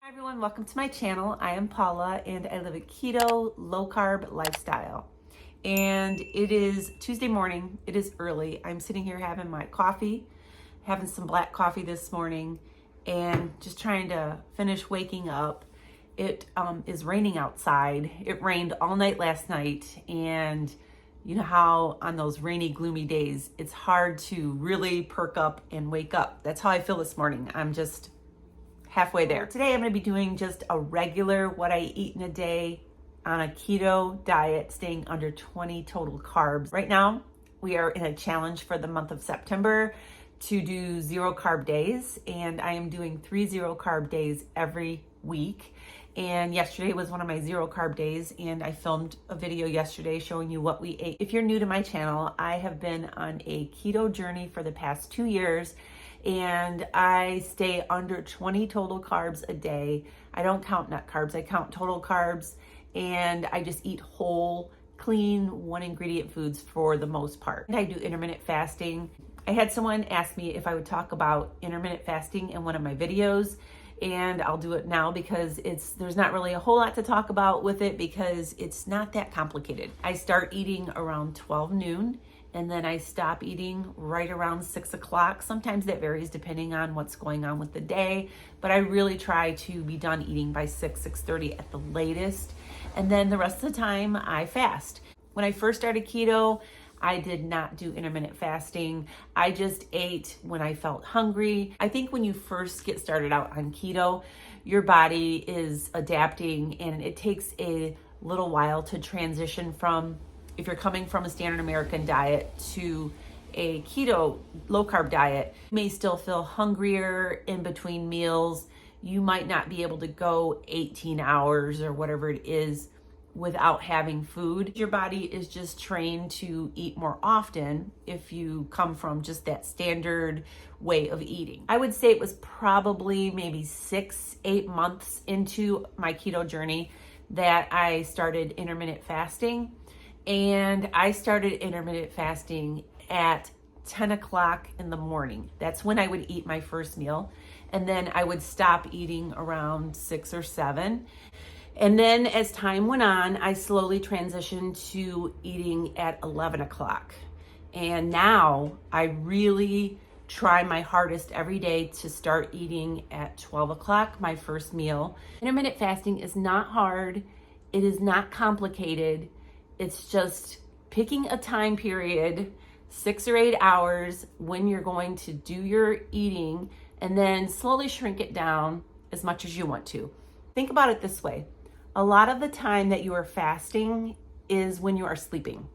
Hi everyone, welcome to my channel. I am Paula and I live a keto, low carb lifestyle. And it is Tuesday morning, it is early. I'm sitting here having my coffee, having some black coffee this morning and just trying to finish waking up. It is raining outside. It rained all night last night, and you know how on those rainy, gloomy days, it's hard to really perk up and wake up. That's how I feel this morning. I'm just halfway there. Today I'm going to be doing just a regular what I eat in a day on a keto diet, staying under 20 total carbs. Right now we are in a challenge for the month of September to do 0 carb days, and I am doing 3 0 carb days every week. And yesterday was one of my 0 carb days, and I filmed a video yesterday showing you what we ate. If you're new to my channel, I have been on a keto journey for the past 2 years, and I stay under 20 total carbs a day. I don't count net carbs, I count total carbs, and I just eat whole, clean, one ingredient foods for the most part. And I do intermittent fasting. I had someone ask me if I would talk about intermittent fasting in one of my videos, and I'll do it now because there's not really a whole lot to talk about with it because it's not that complicated. I start eating around 12 noon, and then I stop eating right around 6 o'clock. Sometimes that varies depending on what's going on with the day, but I really try to be done eating by 6:30 at the latest. And then the rest of the time I fast. When I first started keto, I did not do intermittent fasting. I just ate when I felt hungry. I think when you first get started out on keto, your body is adapting, and it takes a little while to transition from, if you're coming from a standard American diet to a keto low carb diet, you may still feel hungrier in between meals. You might not be able to go 18 hours or whatever it is without having food. Your body is just trained to eat more often if you come from just that standard way of eating. I would say it was probably maybe 6-8 months into my keto journey that I started intermittent fasting. And I started intermittent fasting at 10 o'clock in the morning. That's when I would eat my first meal. And then I would stop eating around 6 or 7. And then as time went on, I slowly transitioned to eating at 11 o'clock. And now I really try my hardest every day to start eating at 12 o'clock, my first meal. Intermittent fasting is not hard. It is not complicated. It's just picking a time period, 6 or 8 hours, when you're going to do your eating, and then slowly shrink it down as much as you want to. Think about it this way. A lot of the time that you are fasting is when you are sleeping.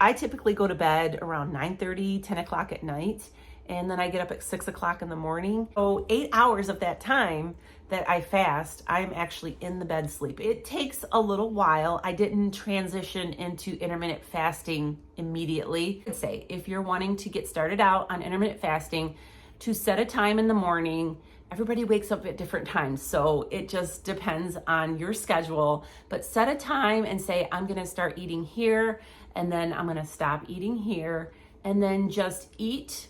I typically go to bed around 9:30, 10 o'clock at night, and then I get up at 6 o'clock in the morning. So 8 hours of that time that I fast, I'm actually in the bed sleeping. It takes a little while. I didn't transition into intermittent fasting immediately. I'd say if you're wanting to get started out on intermittent fasting, to set a time in the morning. Everybody wakes up at different times, so it just depends on your schedule. But set a time and say, I'm gonna start eating here, and then I'm gonna stop eating here, and then just eat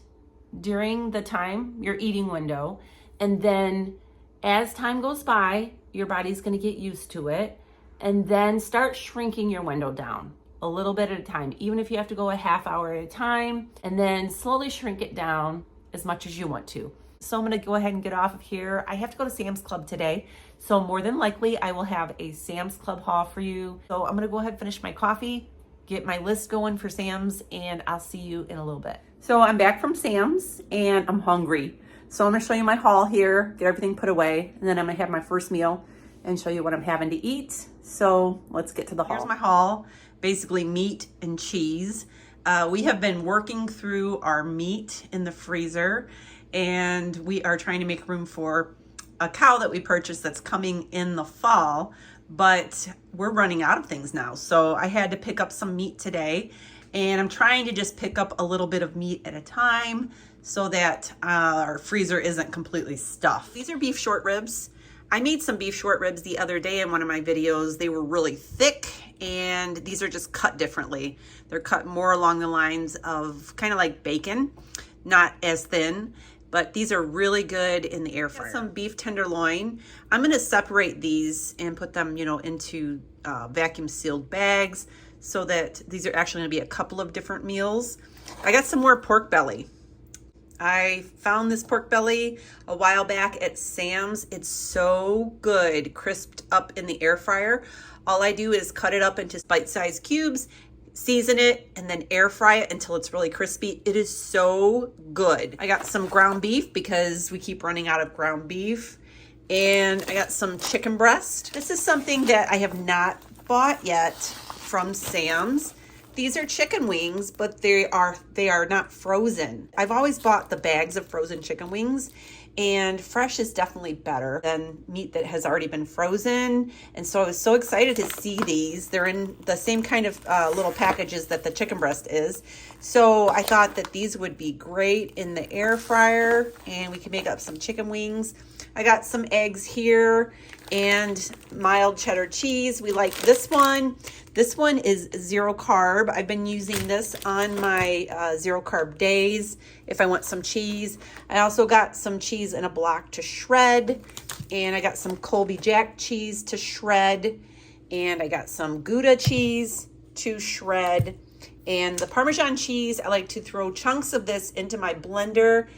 during the time, your eating window. And then as time goes by, your body's gonna get used to it, and then start shrinking your window down a little bit at a time, even if you have to go a half hour at a time, and then slowly shrink it down as much as you want to. So I'm gonna go ahead and get off of here. I have to go to Sam's Club today, so more than likely I will have a Sam's Club haul for you. So I'm gonna go ahead and finish my coffee, get my list going for Sam's, and I'll see you in a little bit. So I'm back from Sam's and I'm hungry. So I'm gonna show you my haul here, get everything put away, and then I'm gonna have my first meal and show you what I'm having to eat. So let's get to the haul. Here's my haul, basically meat and cheese. We have been working through our meat in the freezer, and we are trying to make room for a cow that we purchased that's coming in the fall, but we're running out of things now. So I had to pick up some meat today, and I'm trying to just pick up a little bit of meat at a time so that our freezer isn't completely stuffed. These are beef short ribs. I made some beef short ribs the other day in one of my videos. They were really thick, and these are just cut differently. They're cut more along the lines of kind of like bacon, not as thin. but these are really good in the air fryer. Some beef tenderloin. I'm gonna separate these and put them, into vacuum sealed bags so that these are actually gonna be a couple of different meals. I got some more pork belly. I found this pork belly a while back at Sam's. It's so good, crisped up in the air fryer. All I do is cut it up into bite-sized cubes, season it, and then air fry it until it's really crispy. It is so good. I got some ground beef because we keep running out of ground beef. And I got some chicken breast. This is something that I have not bought yet from Sam's. These are chicken wings, but they are not frozen. I've always bought the bags of frozen chicken wings, and fresh is definitely better than meat that has already been frozen. And so I was so excited to see these. They're in the same kind of little packages that the chicken breast is. So I thought that these would be great in the air fryer, and we can make up some chicken wings. I got some eggs here and mild cheddar cheese. We like this one. This one is zero carb. I've been using this on my zero carb days if I want some cheese. I also got some cheese in a block to shred, and I got some Colby Jack cheese to shred, and I got some Gouda cheese to shred. And the Parmesan cheese, I like to throw chunks of this into my blender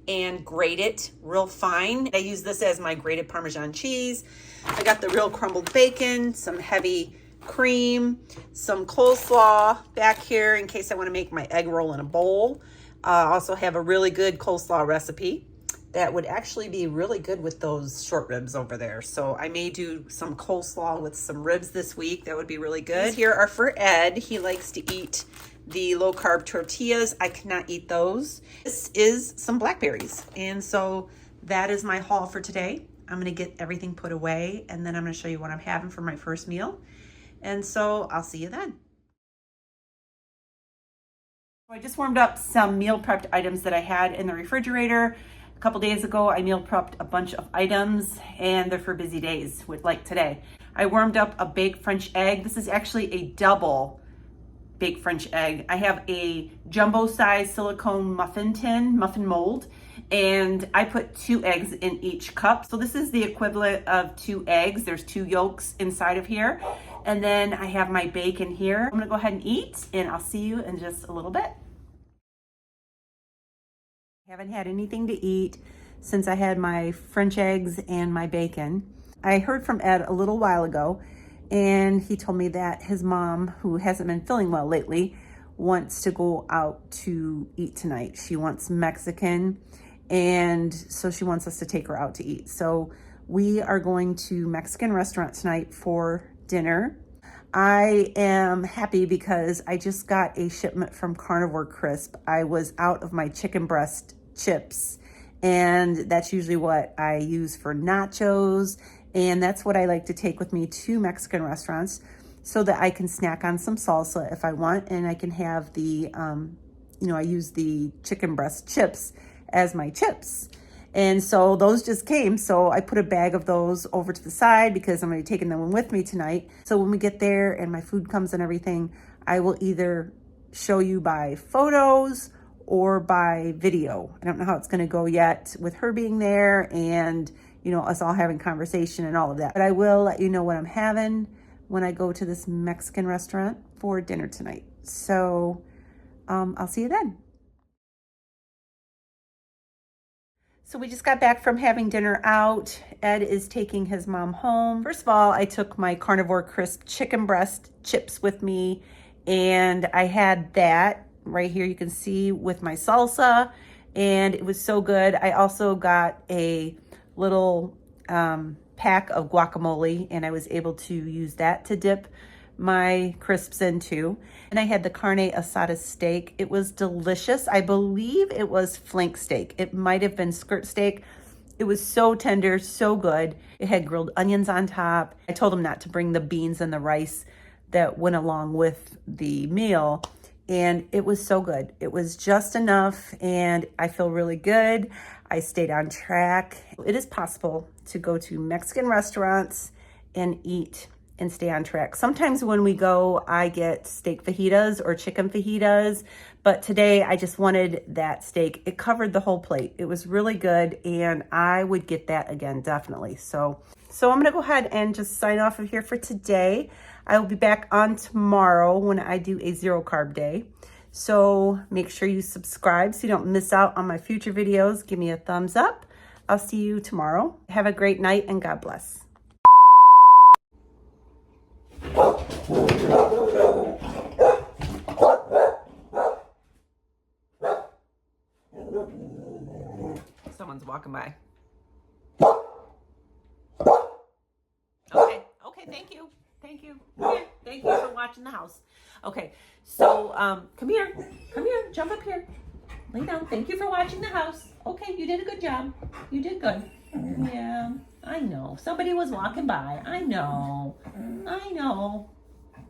and grate it real fine. I use this as my grated Parmesan cheese. I got the real crumbled bacon, some heavy cream, some coleslaw back here in case I want to make my egg roll in a bowl. I also have a really good coleslaw recipe that would actually be really good with those short ribs over there. So I may do some coleslaw with some ribs this week. That would be really good. These here are for Ed. He likes to eat the low carb tortillas. I cannot eat those. This is some blackberries. And so that is my haul for today. I'm gonna get everything put away, and then I'm gonna show you what I'm having for my first meal. And so I'll see you then. I just warmed up some meal prepped items that I had in the refrigerator. A couple days ago, I meal prepped a bunch of items, and they're for busy days, like today. I warmed up a baked French egg. This is actually a double baked French egg. I have a jumbo size silicone muffin mold, and I put 2 eggs in each cup. So this is the equivalent of 2 eggs. There's 2 yolks inside of here. And then I have my bacon here. I'm gonna go ahead and eat, and I'll see you in just a little bit. I haven't had anything to eat since I had my French eggs and my bacon. I heard from Ed a little while ago, and he told me that his mom, who hasn't been feeling well lately, wants to go out to eat tonight. She wants Mexican, and so she wants us to take her out to eat. So we are going to Mexican restaurant tonight for dinner. I am happy because I just got a shipment from Carnivore Crisp. I was out of my chicken breast chips, and that's usually what I use for nachos. And that's what I like to take with me to Mexican restaurants so that I can snack on some salsa if I want. And I can have the, I use the chicken breast chips as my chips. And so those just came. So I put a bag of those over to the side because I'm going to be taking them with me tonight. So when we get there and my food comes and everything, I will either show you by photos or by video. I don't know how it's going to go yet with her being there and us all having conversation and all of that. But I will let you know what I'm having when I go to this Mexican restaurant for dinner tonight. So I'll see you then. So we just got back from having dinner out. Ed is taking his mom home. First of all, I took my Carnivore Crisp chicken breast chips with me, and I had that right here, you can see, with my salsa, and it was so good. I also got a little pack of guacamole, and I was able to use that to dip my crisps into. And I had the carne asada steak. It was delicious. I believe it was flank steak. It might have been skirt steak. It was so tender, so good. It had grilled onions on top. I told him not to bring the beans and the rice that went along with the meal, and it was so good. It was just enough, and I feel really good. I stayed on track. It is possible to go to Mexican restaurants and eat and stay on track. Sometimes when we go, I get steak fajitas or chicken fajitas, but today I just wanted that steak. It covered the whole plate. It was really good, and I would get that again, definitely. So I'm gonna go ahead and just sign off of here for today. I will be back on tomorrow when I do a 0 carb day. So make sure you subscribe so you don't miss out on my future videos. Give me a thumbs up. I'll see you tomorrow. Have a great night and God bless. Someone's walking by. Okay, thank you. Thank you. Okay, thank you for watching the house. Okay, so come here, jump up here. Lay down. Thank you for watching the house. Okay, you did a good job. You did good. Yeah, I know. Somebody was walking by. I know.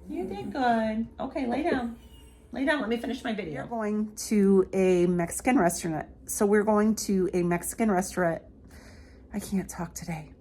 You did good. Okay, lay down. Lay down. Let me finish my video. We're going to a Mexican restaurant. I can't talk today.